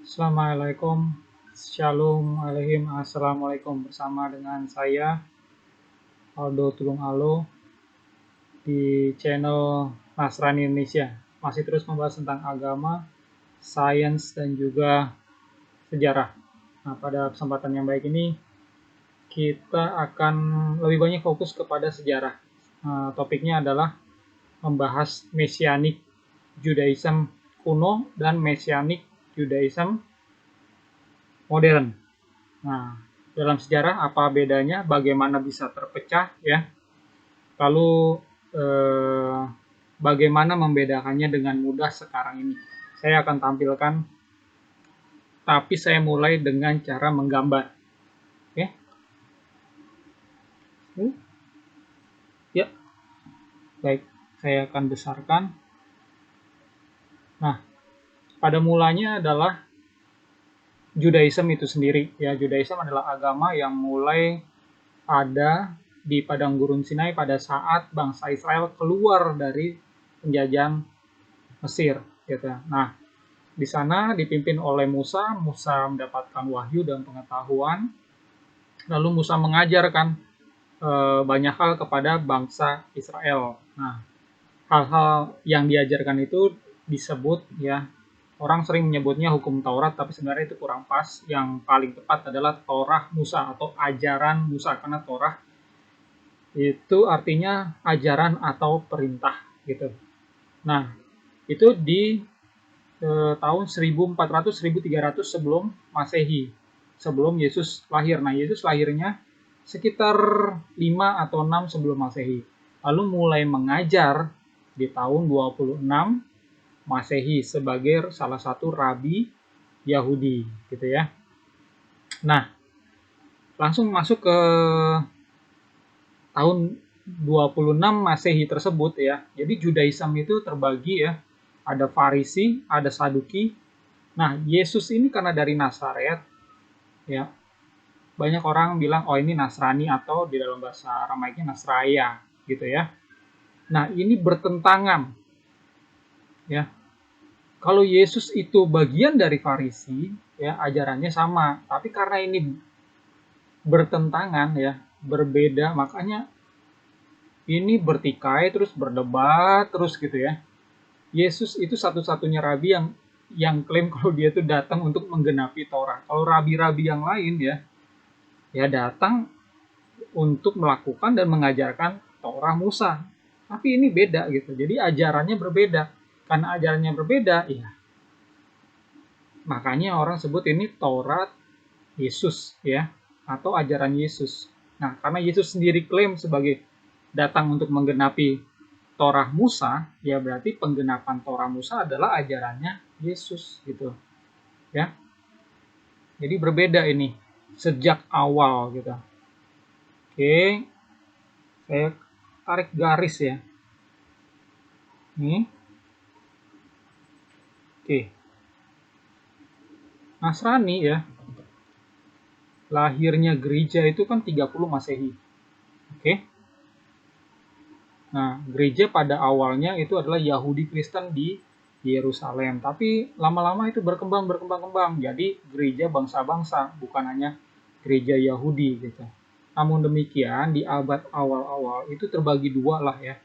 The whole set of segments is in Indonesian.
Assalamualaikum, Shalom Alaikum, Assalamualaikum. Bersama dengan saya Aldo Tulung Alo di channel Nasrani Indonesia. Masih terus membahas tentang agama, sains, dan juga sejarah. Nah, pada kesempatan yang baik ini kita akan lebih banyak fokus kepada sejarah. Topiknya adalah membahas Mesianik Judaism kuno dan Mesianik Judaism modern. Nah, dalam sejarah apa bedanya, bagaimana bisa terpecah ya, lalu bagaimana membedakannya dengan mudah sekarang ini. Saya akan tampilkan, tapi saya mulai dengan cara menggambar. Oke? Ya, baik, saya akan besarkan. Nah, pada mulanya adalah Judaism itu sendiri. Ya, Judaism adalah agama yang mulai ada di padang gurun Sinai pada saat bangsa Israel keluar dari penjajahan Mesir, gitu. Nah, di sana dipimpin oleh Musa. Musa mendapatkan wahyu dan pengetahuan. Lalu Musa mengajarkan banyak hal kepada bangsa Israel. Nah, hal-hal yang diajarkan itu disebut, ya, orang sering menyebutnya hukum Taurat, tapi sebenarnya itu kurang pas. Yang paling tepat adalah Torah Musa atau ajaran Musa, karena Torah itu artinya ajaran atau perintah, gitu. Nah, itu di tahun 1400-1300 sebelum Masehi, sebelum Yesus lahir. Nah, Yesus lahirnya sekitar 5 atau 6 sebelum Masehi. Lalu mulai mengajar di tahun 26 Masehi sebagai salah satu rabi Yahudi, gitu ya. Nah, langsung masuk ke tahun 26 Masehi tersebut ya. Jadi Judaism itu terbagi ya. Ada Farisi, ada Saduki. Nah, Yesus ini karena dari Nazaret ya. Banyak orang bilang oh ini Nasrani atau di dalam bahasa Aramaiknya Nasraya gitu ya. Nah, ini bertentangan ya. Kalau Yesus itu bagian dari Farisi ya, ajarannya sama, tapi karena ini bertentangan ya, berbeda, makanya ini bertikai terus berdebat terus gitu ya. Yesus itu satu-satunya rabi yang klaim kalau dia itu datang untuk menggenapi Torah. Kalau rabi-rabi yang lain ya datang untuk melakukan dan mengajarkan Torah Musa. Tapi ini beda gitu. Jadi ajarannya berbeda. Karena ajarannya berbeda, ya makanya orang sebut ini Taurat Yesus ya, atau ajaran Yesus. Nah, karena Yesus sendiri klaim sebagai datang untuk menggenapi Torah Musa, ya berarti penggenapan Torah Musa adalah ajarannya Yesus gitu. Ya. Jadi berbeda ini sejak awal gitu. Oke. Saya tarik garis ya. Nih. Oke. Nasrani ya. Lahirnya gereja itu kan 30 Masehi. Oke. Nah, gereja pada awalnya itu adalah Yahudi Kristen di Yerusalem. Tapi lama-lama itu berkembang. Jadi gereja bangsa-bangsa, bukan hanya gereja Yahudi gitu. Namun demikian di abad awal-awal itu terbagi dua lah ya.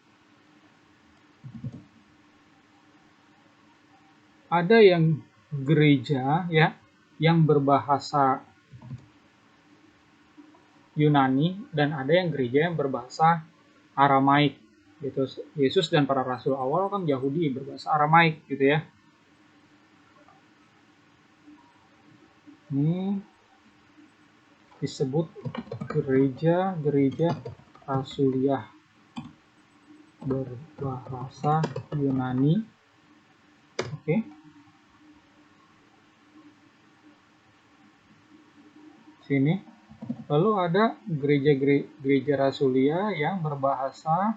Ada yang gereja ya yang berbahasa Yunani dan ada yang gereja yang berbahasa Aramaik gitu. Yesus dan para rasul awal kan Yahudi berbahasa Aramaik gitu ya. Ini disebut gereja rasuliah berbahasa Yunani. Oke. Sini. Lalu ada gereja rasuliah yang berbahasa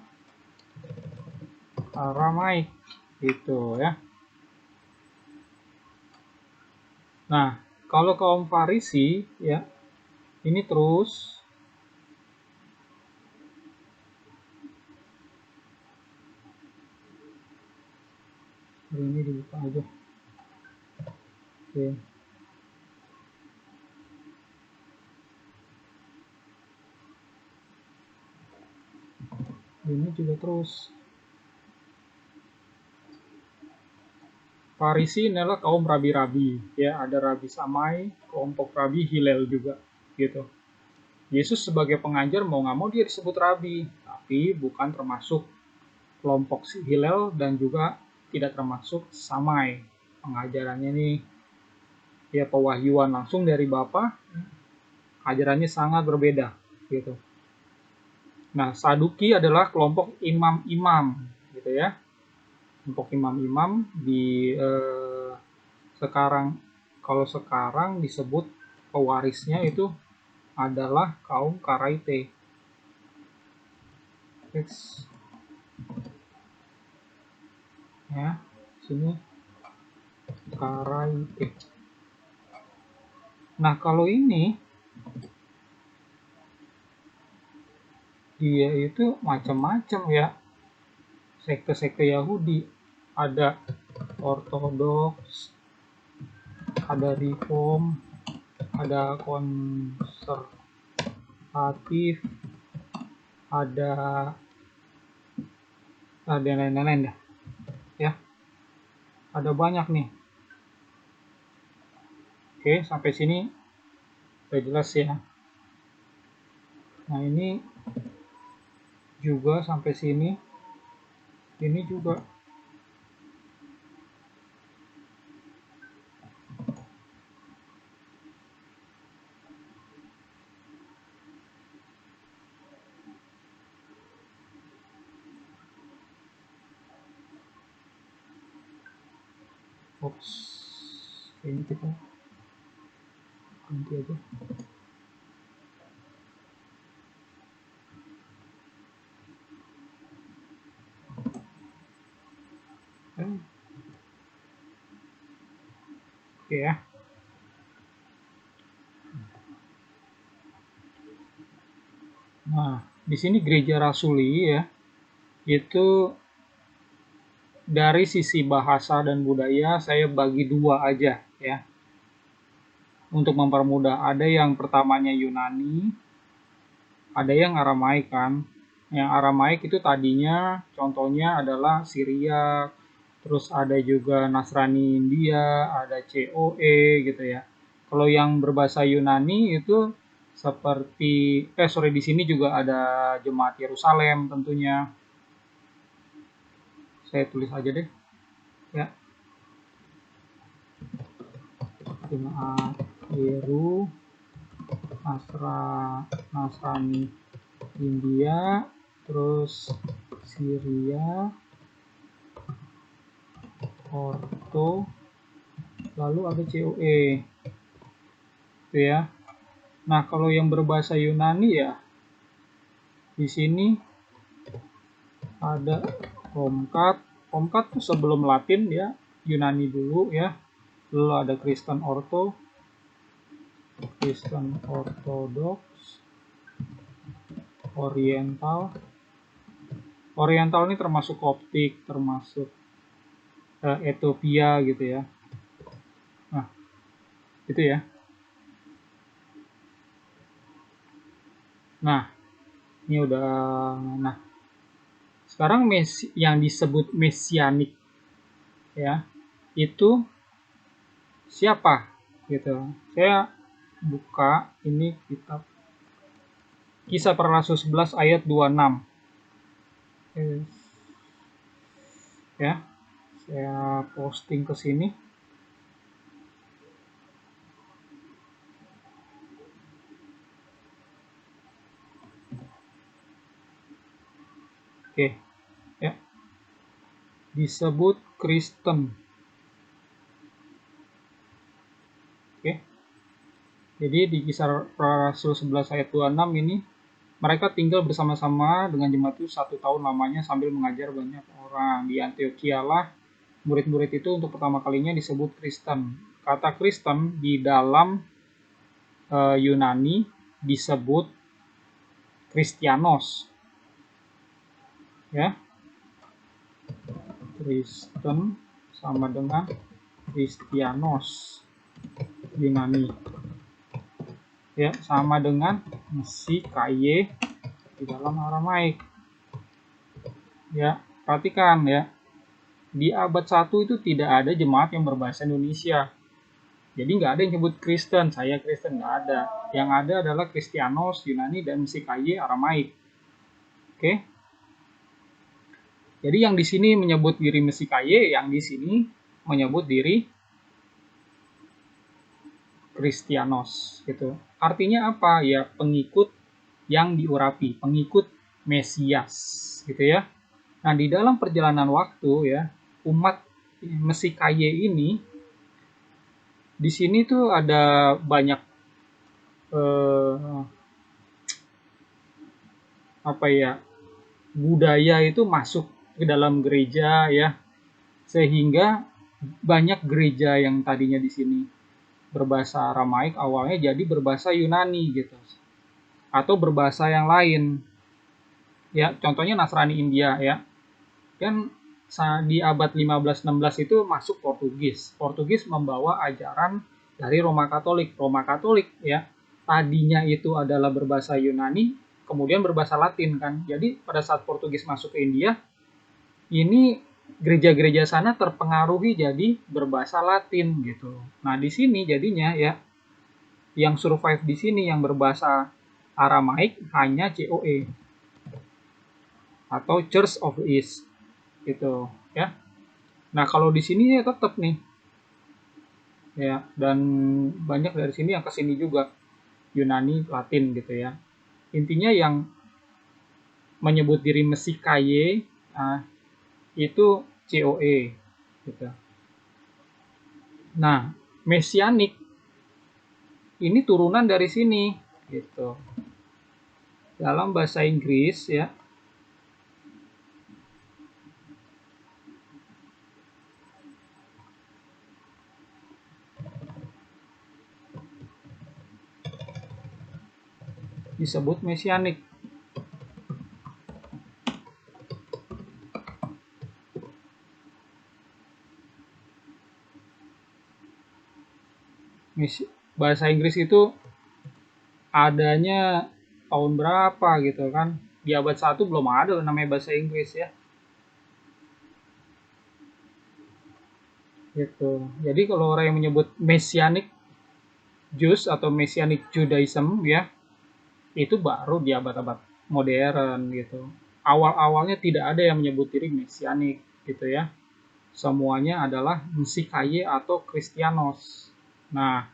Aramaik gitu ya. Nah, kalau kaum Farisi ya, ini terus ini dibuka aja. Oke. Ini juga terus. Farisi adalah kaum rabi-rabi, ya, ada Rabi Samai, kelompok Rabi Hillel juga, gitu. Yesus sebagai pengajar mau nggak mau dia disebut rabi, tapi bukan termasuk kelompok Hillel dan juga tidak termasuk Samai. Pengajarannya nih, ya pewahyuan langsung dari Bapa, ajarannya sangat berbeda, gitu. Nah, Saduki adalah kelompok imam-imam, gitu ya. Kelompok imam-imam di sekarang, kalau sekarang disebut pewarisnya itu adalah kaum Karaite. Ya, sini Karaite. Nah, kalau ini dia itu macam-macam ya. Sekte-sekte Yahudi, ada Ortodoks, ada Reform, ada konservatif, ada lain-lain dah ya, ada banyak nih. Oke, sampai sini udah jelas ya. Nah, ini juga sampai sini, ini juga. Oops, ini kita ganti aja. Oke ya. Nah, di sini gereja rasuli ya, itu dari sisi bahasa dan budaya saya bagi dua aja ya. Untuk mempermudah, ada yang pertamanya Yunani, ada yang Aramaik kan. Yang Aramaik itu tadinya contohnya adalah Syria, terus ada juga Nasrani India, ada COE gitu ya. Kalau yang berbahasa Yunani itu seperti di sini juga ada Jemaat Yerusalem tentunya. Saya tulis aja deh ya. Jemaat Yeru Nasrani India, terus Syria, Orto, lalu ada COE itu ya. Nah, kalau yang berbahasa Yunani ya di sini ada Komkat tuh sebelum Latin ya, Yunani dulu ya. Lalu ada Kristen Ortodoks, Oriental ini termasuk Koptik, termasuk Ethiopia gitu ya. Nah, itu ya. Nah, ini udah. Nah, sekarang yang disebut mesianik ya, itu siapa gitu. Saya buka ini kitab Kisah Para Rasul 11 ayat 26. Ya, saya posting ke sini. Oke, ya, disebut Kristen. Oke, jadi di Kisah Para Rasul 11 ayat 26 ini, mereka tinggal bersama-sama dengan jemaat itu 1 tahun lamanya sambil mengajar banyak orang. Di Antioquia lah murid-murid itu untuk pertama kalinya disebut Kristen. Kata Kristen di dalam Yunani disebut Kristianos. Ya. Kristen sama dengan Kristianos Yunani. Ya, sama dengan si KY di dalam Aramaik. Ya, perhatikan ya. Di abad 1 itu tidak ada jemaat yang berbahasa Indonesia. Jadi nggak ada yang nyebut Kristen, saya Kristen, nggak ada. Yang ada adalah Kristianos, Yunani, dan Mesikaye, Aramaik. Oke. Jadi yang di sini menyebut diri Mesikaye, yang di sini menyebut diri Kristianos gitu. Artinya apa? Ya pengikut yang diurapi, pengikut Mesias gitu ya. Nah, di dalam perjalanan waktu ya, umat Mesikaye ini di sini tuh ada banyak eh, apa ya, budaya itu masuk ke dalam gereja ya, sehingga banyak gereja yang tadinya di sini berbahasa Aramaik awalnya jadi berbahasa Yunani gitu, atau berbahasa yang lain ya, contohnya Nasrani India ya kan. Di abad 15-16 itu masuk Portugis. Portugis membawa ajaran dari Roma Katolik. Roma Katolik ya tadinya itu adalah berbahasa Yunani, kemudian berbahasa Latin kan. Jadi pada saat Portugis masuk ke India, ini gereja-gereja sana terpengaruhi jadi berbahasa Latin gitu. Nah, di sini jadinya ya yang survive di sini yang berbahasa Aramaik hanya COE atau Church of the East gitu ya. Nah, kalau di sini ya tetap nih ya, dan banyak dari sini yang ke sini juga Yunani, Latin gitu ya. Intinya yang menyebut diri Mesikaye itu COE gitu. Nah, Mesianik ini turunan dari sini gitu. Dalam bahasa Inggris ya, disebut Mesianik. Bahasa Inggris itu adanya tahun berapa gitu kan. Di abad 1 belum ada namanya bahasa Inggris ya. Gitu. Jadi kalau orang yang menyebut Messianic Jews atau Messianic Judaism ya, itu baru di abad-abad modern gitu. Awal-awalnya tidak ada yang menyebut diri Messianic gitu ya. Semuanya adalah Mesikaye atau Kristianos. Nah,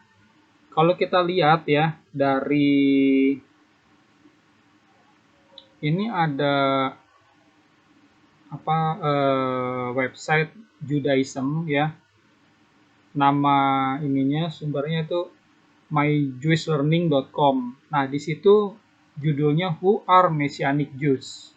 kalau kita lihat ya dari ini ada website Judaism ya. Nama ininya sumbernya itu myjewishlearning.com. Nah, di situ judulnya Who are Messianic Jews?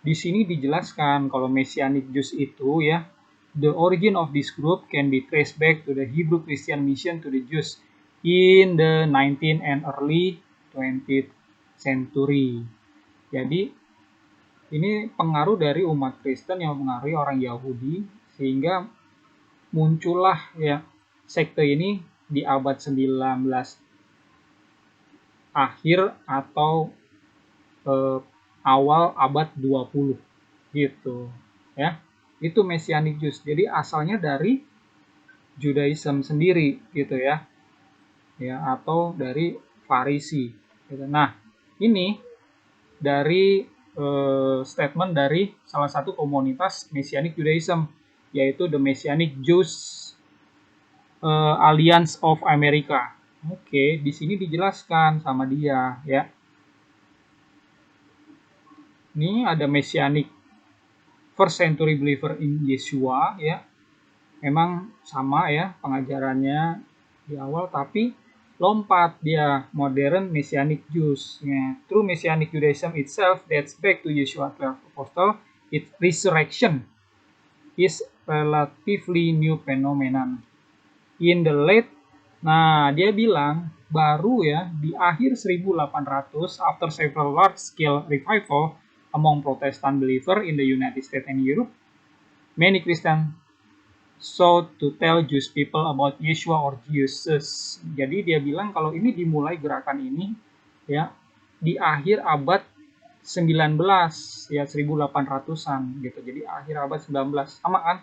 Di sini dijelaskan kalau Messianic Jews itu ya, the origin of this group can be traced back to the Hebrew Christian mission to the Jews in the 19th and early 20th century. Jadi ini pengaruh dari umat Kristen yang mempengaruhi orang Yahudi sehingga muncullah ya sekte ini di abad 19 akhir atau awal abad 20 gitu ya. Itu Messianic Jews. Jadi asalnya dari Judaism sendiri gitu ya. Ya, atau dari Farisi gitu. Nah, ini dari statement dari salah satu komunitas Messianic Judaism, yaitu The Messianic Jews Alliance of America. Oke, di sini dijelaskan sama dia ya. Ini ada Messianic First Century Believer in Yeshua ya. Memang sama ya pengajarannya di awal, tapi lompat dia modern Messianic Jews. Ya, true Messianic Judaism itself dates back to Yeshua 12 Apostle. Its resurrection is relatively new phenomenon. In the late, nah dia bilang baru ya di akhir 1800 after several large-scale revival among Protestant believers in the United States and Europe, many Christians sought to tell Jewish people about Yeshua or Jesus. Jadi dia bilang kalau ini dimulai gerakan ini ya di akhir abad 19 ya, 1800-an gitu. Jadi akhir abad 19. Sama kan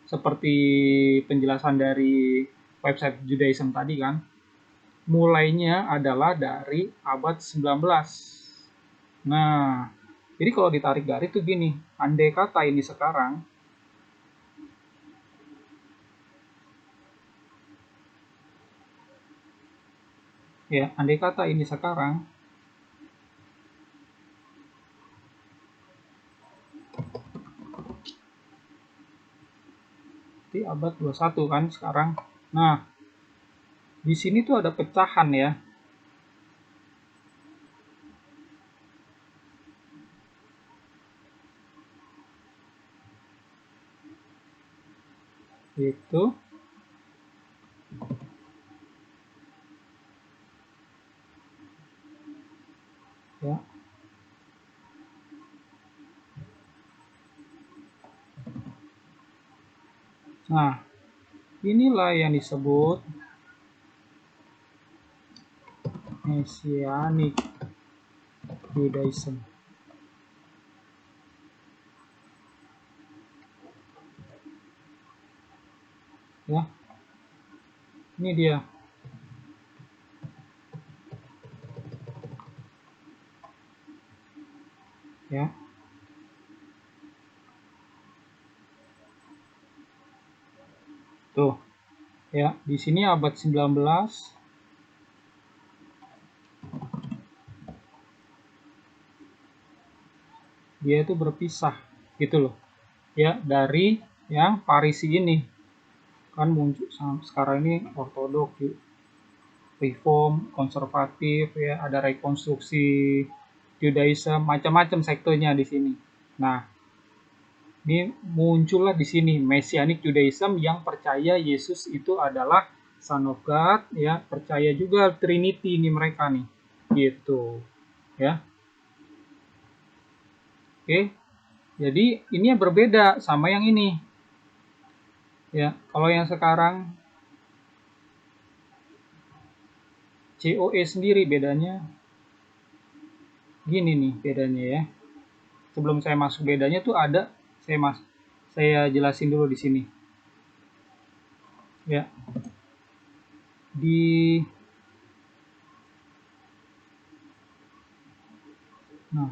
seperti penjelasan dari website Judaism tadi kan. Mulainya adalah dari abad 19. Nah, jadi kalau ditarik garis tuh gini, andai kata ini sekarang, ya, andai kata ini sekarang, di abad 21 kan sekarang. Nah, di sini tuh ada pecahan ya. Itu ya. Nah, inilah yang disebut Messianic Judaism. Ya. Ini dia. Ya. Tuh. Ya, di sini abad 19 dia itu berpisah gitu loh. Ya, dari yang Parisi ini. Kan muncul sekarang ini ortodoks, reform, konservatif ya, ada rekonstruksi Judaism, macam-macam sektornya di sini. Nah, ini muncullah di sini Messianic Judaism yang percaya Yesus itu adalah Son of God, ya, percaya juga Trinity ini mereka nih, gitu, ya. Oke, jadi ini yang berbeda sama yang ini, ya. Kalau yang sekarang COE sendiri bedanya, gini nih bedanya ya. Sebelum saya masuk bedanya tuh ada, saya jelasin dulu di sini, ya. Di Nah,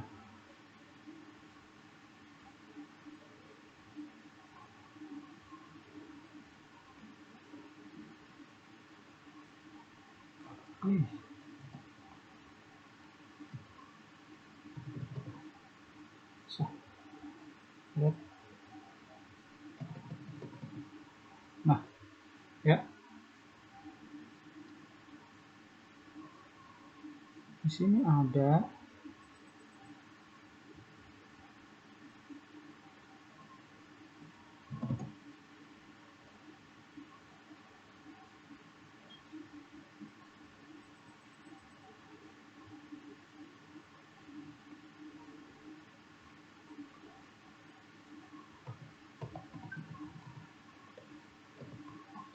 ya. Nah, ya, di sini ada.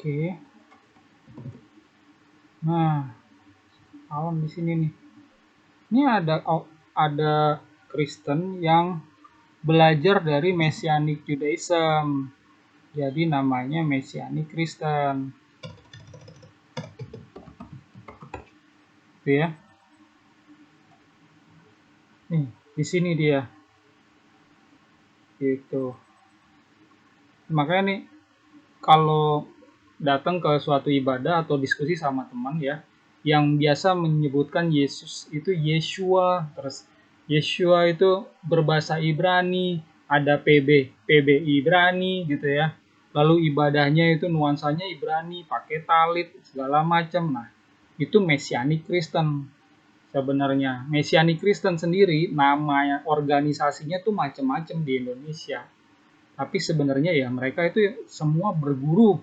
Oke. Nah, awan di sini nih. Ini ada Kristen yang belajar dari Messianic Judaism. Jadi namanya Messianic Kristen. Gitu ya. Nih, di sini dia. Gitu. Makanya nih kalau datang ke suatu ibadah atau diskusi sama teman ya, yang biasa menyebutkan Yesus itu Yeshua, terus Yeshua itu berbahasa Ibrani, ada PB Ibrani gitu ya. Lalu ibadahnya itu nuansanya Ibrani, pakai talit segala macam. Nah, itu Messianic Kristen. Sebenarnya Messianic Kristen sendiri namanya organisasinya tuh macam-macam di Indonesia. Tapi sebenarnya ya mereka itu semua berguru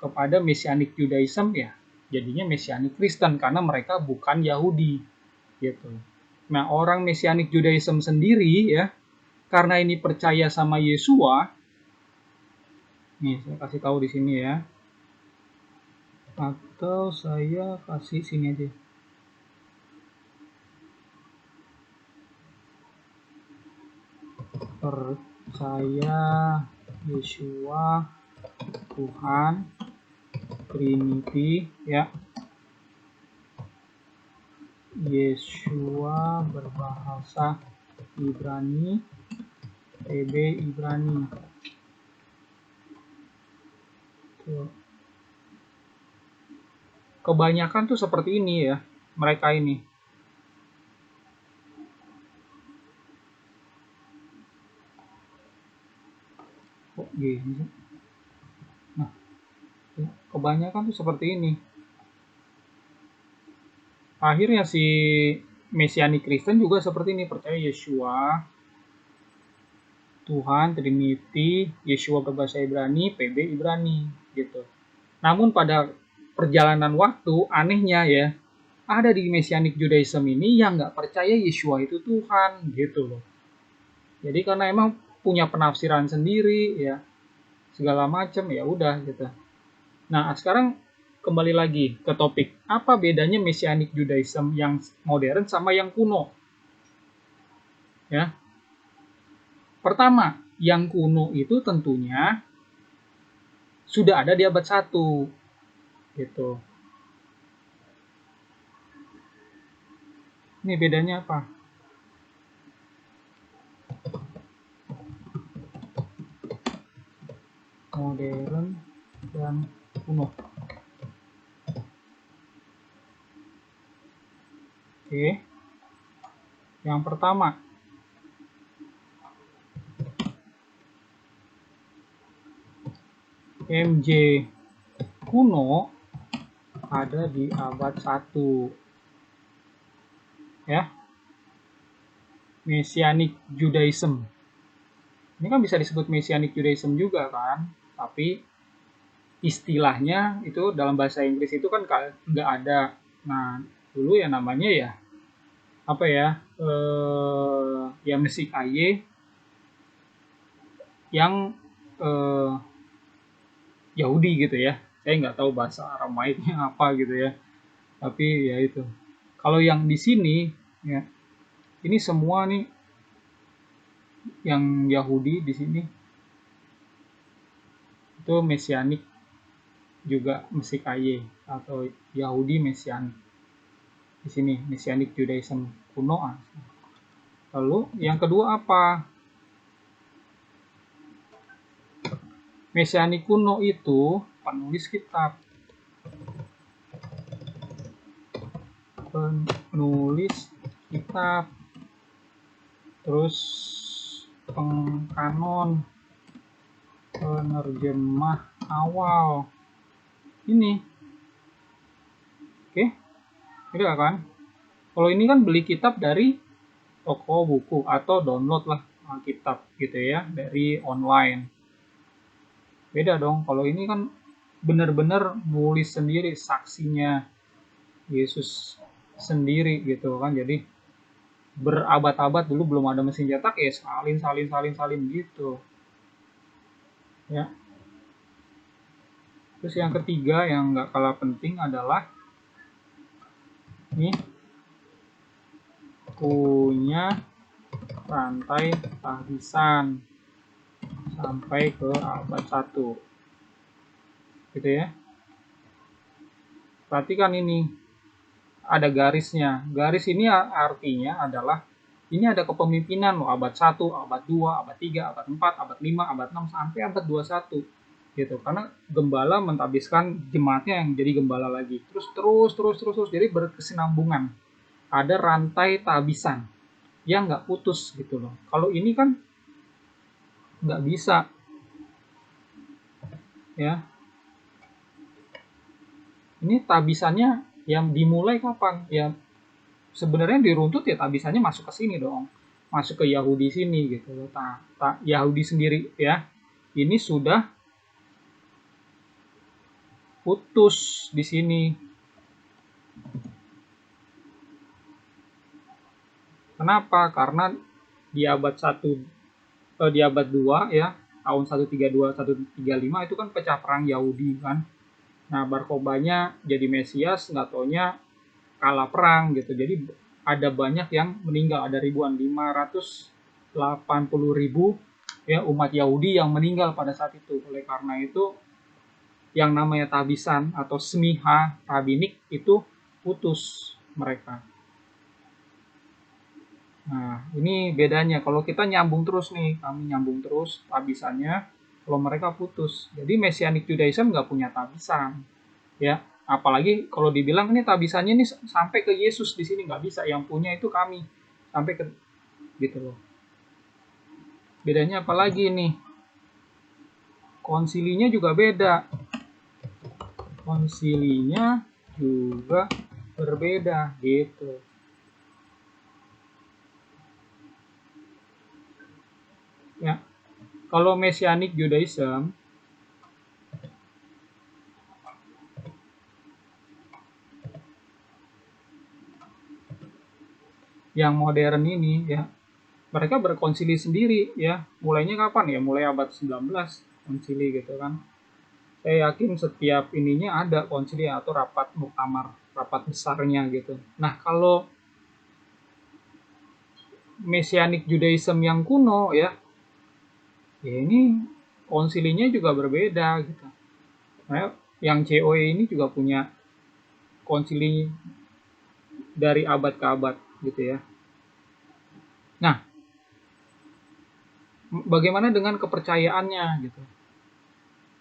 kepada Messianic Judaism ya. Jadinya Messianic Kristen karena mereka bukan Yahudi gitu. Nah, orang Messianic Judaism sendiri ya, karena ini percaya sama Yesua, nih saya kasih tahu di sini ya. Atau saya kasih sini aja. percaya Yeshua Tuhan Trinity ya. Yeshua berbahasa Ibrani, PB Ibrani. Tuh. Kebanyakan tuh seperti ini ya, mereka ini. Kok gini sih? Nah, kebanyakan tuh seperti ini. Akhirnya si Mesianik Kristen juga seperti ini, percaya Yeshua Tuhan Trinity, Yeshua berbahasa Ibrani, PB Ibrani gitu. Namun pada perjalanan waktu, anehnya ya, ada di Mesianik Judaism ini yang nggak percaya Yeshua itu Tuhan gitu loh. Jadi karena emang punya penafsiran sendiri ya, segala macam ya udah gitu. Nah sekarang kembali lagi ke topik, apa bedanya Mesianik Judaism yang modern sama yang kuno? Ya, pertama, yang kuno itu tentunya sudah ada di abad 1 gitu. Ini bedanya apa? Modern dan kuno. Oke. Yang pertama, MJ kuno ada di abad 1. Ya. Mesianic Judaism. Ini kan bisa disebut Mesianic Judaism juga kan, tapi istilahnya itu dalam bahasa Inggris itu kan nggak ada. Nah, dulu ya namanya ya apa ya? Ya Mesikaye yang Yahudi gitu ya. Saya nggak tahu bahasa Aramaiknya apa gitu ya. Tapi ya itu. Kalau yang di sini ya ini semua nih yang Yahudi di sini itu Mesianik juga Mesikaye atau Yahudi Mesianik. Di sini Mesianik Judaism kuno. Lalu yang kedua apa? Mesianik kuno itu penulis kitab. Penulis kitab. Terus pengkanon, penerjemah awal. Ini. Oke. Tidak kan? Kalau ini kan beli kitab dari toko buku atau download lah kitab gitu ya dari online. Beda dong, kalau ini kan benar-benar nulis sendiri, saksinya Yesus sendiri gitu kan. Jadi berabad-abad dulu belum ada mesin cetak ya salin gitu ya. Terus yang ketiga yang nggak kalah penting adalah ini punya rantai tahbisan sampai ke abad 1 gitu ya. Perhatikan ini ada garisnya. Garis ini artinya adalah ini ada kepemimpinan loh, abad 1, abad 2, abad 3, abad 4, abad 5, abad 6 sampai abad 21 gitu. Karena gembala mentabiskan jemaatnya yang jadi gembala lagi. Terus jadi berkesinambungan. Ada rantai tabisan yang nggak putus gitu loh. Kalau ini kan nggak bisa ya. Ini tabisannya yang dimulai kapan? Ya sebenarnya diruntut ya tabisannya masuk ke sini dong. Masuk ke Yahudi sini gitu loh. Yahudi sendiri ya. Ini sudah putus di sini. Kenapa? Karena di abad 1 di abad 2 ya, tahun 132 135 itu kan pecah perang Yahudi kan. Nah, Barkobanya jadi Mesias, nggak taunya kalah perang gitu. Jadi ada banyak yang meninggal, ada ribuan, 500 80.000 ya umat Yahudi yang meninggal pada saat itu. Oleh karena itu yang namanya tabisan atau semiha rabbinik itu putus mereka. Nah, ini bedanya. Kalau kita nyambung terus nih, kami nyambung terus tabisannya, kalau mereka putus. Jadi Messianic Judaism nggak punya tabisan, ya. Apalagi kalau dibilang ini tabisannya ini sampai ke Yesus di sini nggak bisa. Yang punya itu kami sampai ke gitu loh. Bedanya apalagi nih? Konsilinya juga beda. Konsilinya juga berbeda gitu. Ya. Kalau Messianic Judaism yang modern ini ya, mereka berkonsili sendiri ya. Mulainya kapan ya? Mulai abad 19 konsili gitu kan. Saya yakin setiap ininya ada konsili atau rapat muktamar, rapat besarnya gitu. Nah, kalau Messianic Judaism yang kuno ya, ya ini konsilinya juga berbeda gitu. Nah, yang COE ini juga punya konsili dari abad ke abad gitu ya. Nah, bagaimana dengan kepercayaannya gitu?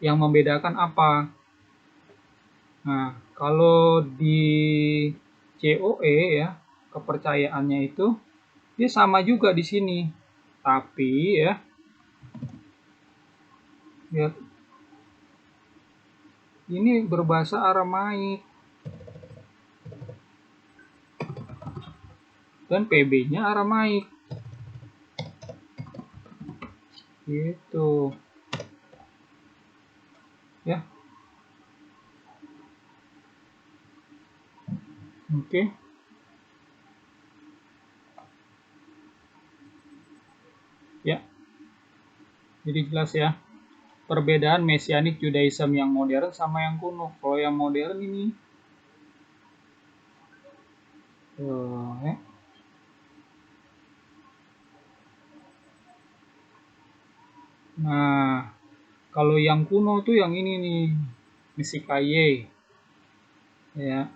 Yang membedakan apa? Nah, kalau di COE ya, kepercayaannya itu dia sama juga di sini. Tapi ya, lihat ini berbahasa Aramaik dan PB-nya Aramaik. Gitu. Ya. Oke. Ya. Jadi jelas ya. Perbedaan Messianic Judaism yang modern sama yang kuno. Kalau yang modern ini ya. Nah, kalau yang kuno tuh yang ini nih, Misikaye. Ya,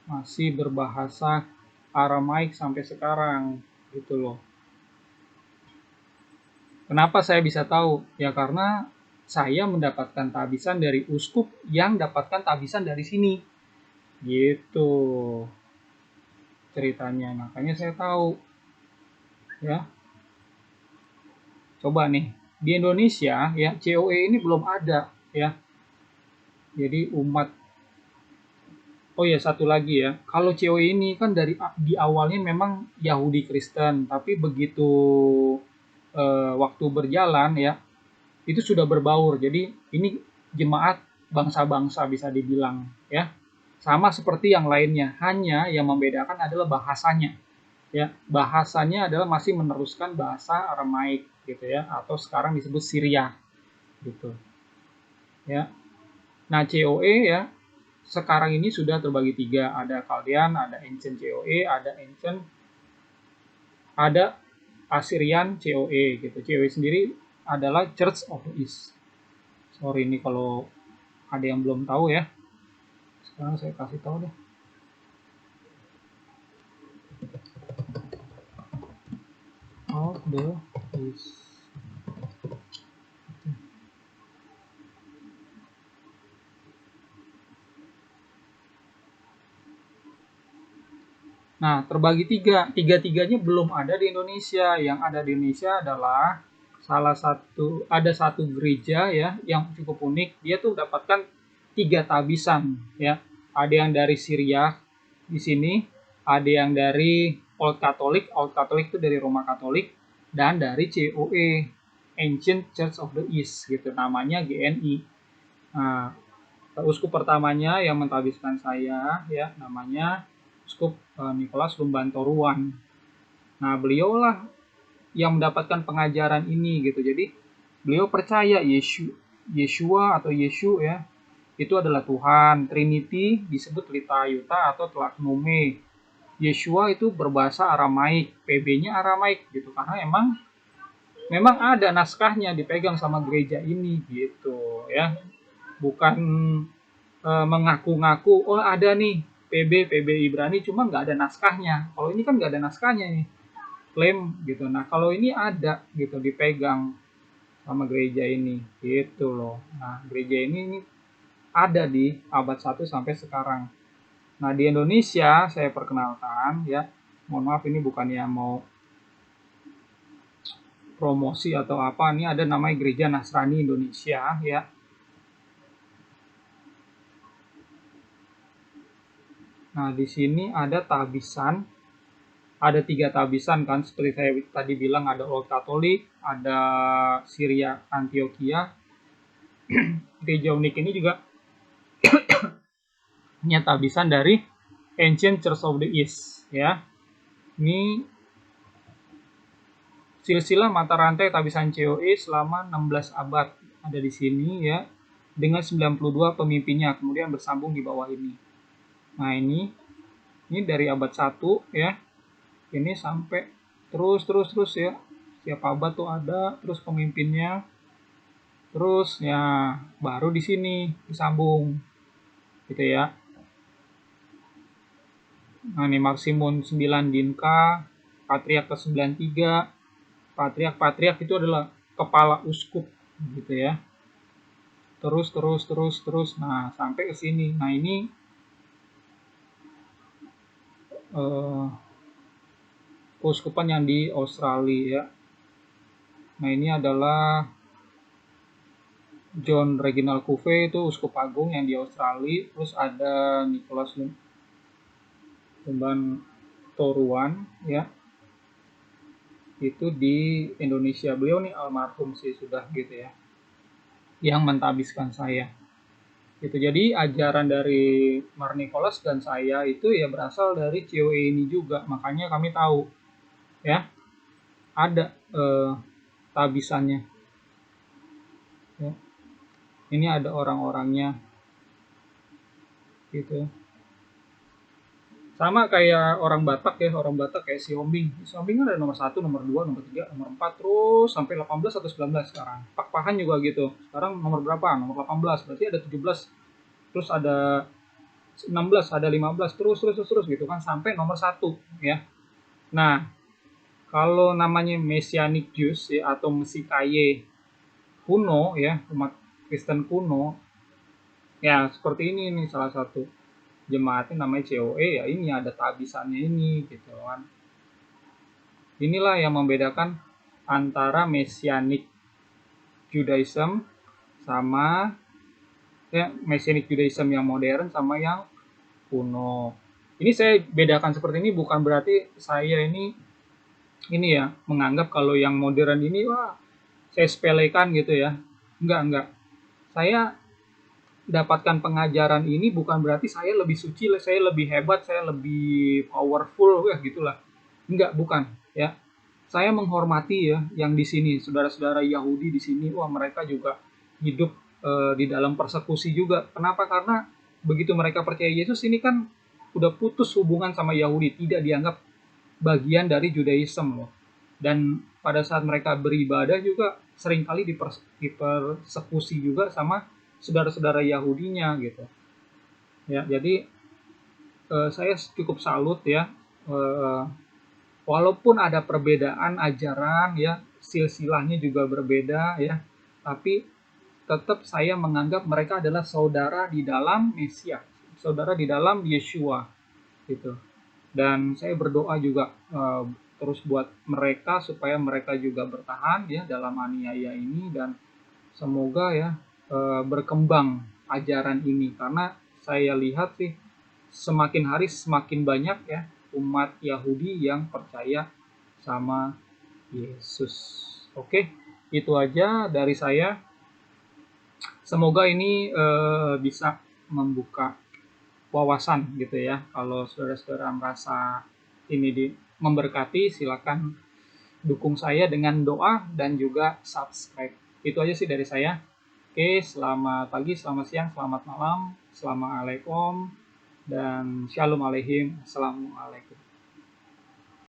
masih berbahasa Aramaik sampai sekarang gitu loh. Kenapa saya bisa tahu? Ya karena saya mendapatkan tabisan dari uskup yang dapatkan tabisan dari sini. Gitu ceritanya. Makanya saya tahu. Ya. Coba nih, di Indonesia ya COE ini belum ada ya. Jadi umat. Oh ya, satu lagi ya. Kalau COE ini kan dari di awalnya memang Yahudi Kristen, tapi begitu waktu berjalan ya, itu sudah berbaur. Jadi ini jemaat bangsa-bangsa bisa dibilang ya. Sama seperti yang lainnya, hanya yang membedakan adalah bahasanya. Ya, bahasanya adalah masih meneruskan bahasa Aramaik gitu ya, atau sekarang disebut Syria gitu. Ya. Nah, COE ya sekarang ini sudah terbagi tiga, ada Chaldean, ada Ancient COE, ada Ancient, ada Assyrian COE gitu. COE sendiri adalah Church of the East. Sorry ini kalau ada yang belum tahu ya. Sekarang saya kasih tahu deh. Of the East. Nah, terbagi tiga. Tiga-tiganya belum ada di Indonesia. Yang ada di Indonesia adalah ada satu gereja ya yang cukup unik. Dia tuh dapatkan 3 tabisan ya. Ada yang dari Syria di sini, ada yang dari Old Catholic itu dari Roma Katolik, dan dari COE, Ancient Church of the East gitu, namanya GNI. Nah, uskup pertamanya yang mentabiskan saya ya namanya Uskup Nicholas Lumbantoruan. Nah, beliaulah yang mendapatkan pengajaran ini gitu. Jadi beliau percaya Yeshua atau Yesu ya itu adalah Tuhan. Trinity disebut Litayuta atau Tlaknome. Yeshua itu berbahasa Aramaik, PB-nya Aramaik gitu karena emang memang ada naskahnya dipegang sama gereja ini gitu ya. Bukan mengaku-ngaku oh ada nih PB Ibrani cuma nggak ada naskahnya. Kalau ini kan nggak ada naskahnya nih, klaim gitu. Nah kalau ini ada gitu dipegang sama gereja ini gitu loh. Nah gereja ini ada di abad 1 sampai sekarang. Nah di Indonesia saya perkenalkan ya, mohon maaf ini bukannya mau promosi atau apa, ini ada namanya Gereja Nasrani Indonesia ya. Nah di sini ada tabisan, ada 3 tabisan kan seperti saya tadi bilang, ada Old Catholic, ada Syria Antioquia. Gereja unik ini juga punya tabisan dari Ancient Church of the East ya. Ini silsilah mata rantai tabisan COE selama 16 abad ada di sini ya, dengan 92 pemimpinnya, kemudian bersambung di bawah ini. Nah ini dari abad 1 ya, ini sampai terus ya, setiap abad tuh ada terus pemimpinnya, terus ya baru di sini disambung gitu ya. Nah ini Maximun 9 Dinka, Patriark ke-93. Patriark itu adalah kepala uskup gitu ya. Terus. Nah, sampai ke sini. Nah, ini keuskupan yang di Australia ya. Nah, ini adalah John Reginald Covey, itu uskup agung yang di Australia. Terus ada Nicholas Lumban Toruan ya. Itu di Indonesia. Beliau nih almarhum sih sudah gitu ya. Yang mentabiskan saya. Gitu. Jadi ajaran dari Mar Nicholas dan saya itu ya berasal dari COE ini juga. Makanya kami tahu ya ada tabisannya. Ya. Ini ada orang-orangnya gitu. Sama kayak orang Batak ya, orang Batak kayak Siombing. Siombing kan ada nomor 1, nomor 2, nomor 3, nomor 4, terus sampai 18 atau 19 sekarang. Pak-pahan juga gitu. Sekarang nomor berapa? Nomor 18, berarti ada 17, terus ada 16, ada 15, terus gitu kan sampai nomor 1 ya. Nah, kalau namanya Messianic Jews ya, atau Mesikaye kuno ya, umat Kristen kuno, ya seperti ini nih salah satu jemaatnya namanya COE ya, ini ada tabisannya ini gitu kan. Inilah yang membedakan antara Messianic Judaism sama ya, Messianic Judaism yang modern sama yang kuno. Ini saya bedakan seperti ini bukan berarti saya ini ya menganggap kalau yang modern ini wah saya sepelekan gitu ya. Enggak. Saya dapatkan pengajaran ini bukan berarti saya lebih suci, saya lebih hebat, saya lebih powerful ya gitulah. Enggak, bukan ya. Saya menghormati ya yang di sini, saudara-saudara Yahudi di sini, wah mereka juga hidup di dalam persekusi juga. Kenapa? Karena begitu mereka percaya Yesus ini kan udah putus hubungan sama Yahudi, tidak dianggap bagian dari Judaism loh. Dan pada saat mereka beribadah juga seringkali dipersekusi juga sama saudara-saudara Yahudinya gitu. Ya, jadi saya cukup salut ya. Walaupun ada perbedaan ajaran ya, silsilahnya juga berbeda ya, tapi tetap saya menganggap mereka adalah saudara di dalam Mesias, saudara di dalam Yeshua gitu. Dan saya berdoa juga terus buat mereka supaya mereka juga bertahan ya dalam aniaya ini, dan semoga ya berkembang ajaran ini, karena saya lihat sih semakin hari semakin banyak ya umat Yahudi yang percaya sama Yesus. Oke, itu aja dari saya. Semoga ini bisa membuka wawasan gitu ya. Kalau saudara-saudara merasa ini memberkati, silakan dukung saya dengan doa dan juga subscribe. Itu aja sih dari saya. Oke, selamat pagi, selamat siang, selamat malam, assalamualaikum, dan shalom aleihim, assalamualaikum.